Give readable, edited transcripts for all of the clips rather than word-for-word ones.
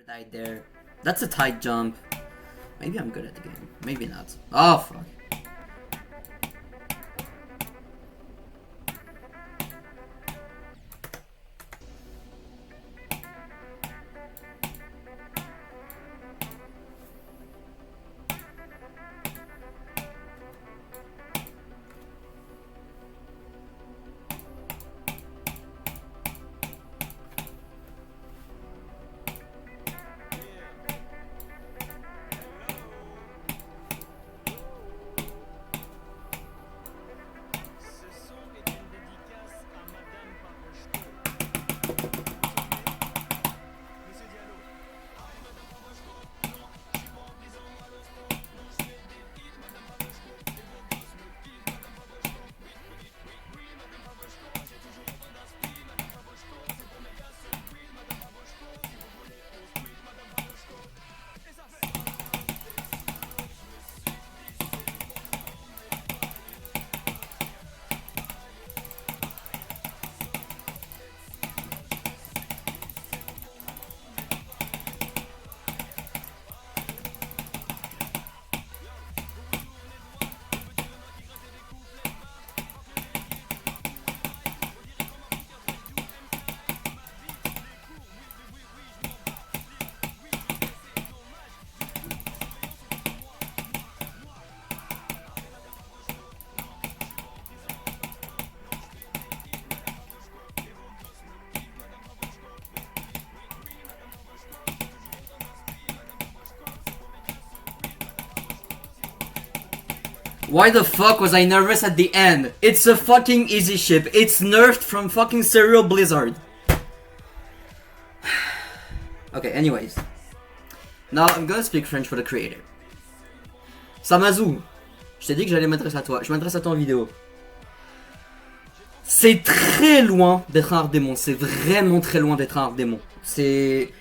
Died there. That's a tight jump. Maybe I'm good at the game. Maybe not. Oh, fuck. Why the fuck was I nervous at the end? It's a fucking easy ship. It's nerfed from fucking Serial Blizzard. Okay, anyways. Now I'm gonna speak French for the creator. Samazu, je t'ai dit que j'allais m'adresser à toi. Je m'adresse à toi en vidéo. C'est très loin d'être un hard démon. C'est vraiment très loin d'être un hard démon. C'est...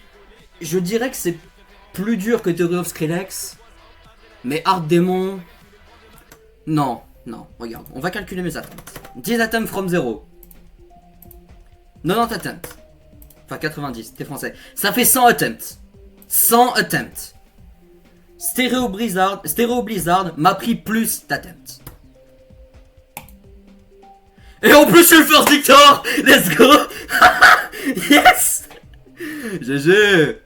Je dirais que c'est plus dur que Theory of Skrillex. Mais hard démon... Non, non, regarde, on va calculer mes attempts. 10 attempts from 0. 90 attempts. Enfin 90, t'es français. Ça fait 100 attempts. 100 attempts. Stereo Blizzard m'a pris plus d'attempts. Et en plus je suis le first victor. Let's go. Yes. GG.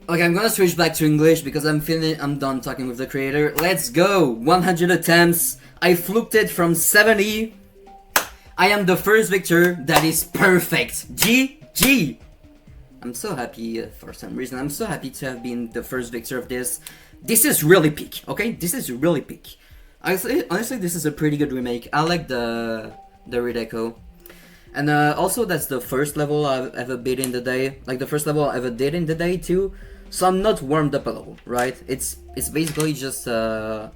Okay, I'm gonna switch back to English because I'm done talking with the creator. Let's go! 100 attempts. I fluked it from 70. I am the first victor. That is perfect. GG! I'm so happy for some reason. I'm so happy to have been the first victor of this. This is really peak, okay? This is really peak. Honestly, this is a pretty good remake. I like the redeco. And also, that's the first level I've ever beat in the day. Like, the first level I ever did in the day, too. So I'm not warmed up at all, right? It's basically just, I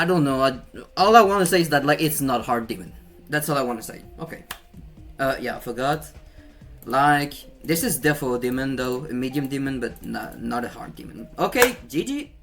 don't know. All I want to say is that, like, it's not hard demon. That's all I want to say. Okay. Yeah, I forgot. Like, this is defo demon, though. A medium demon, but not a hard demon. Okay, GG.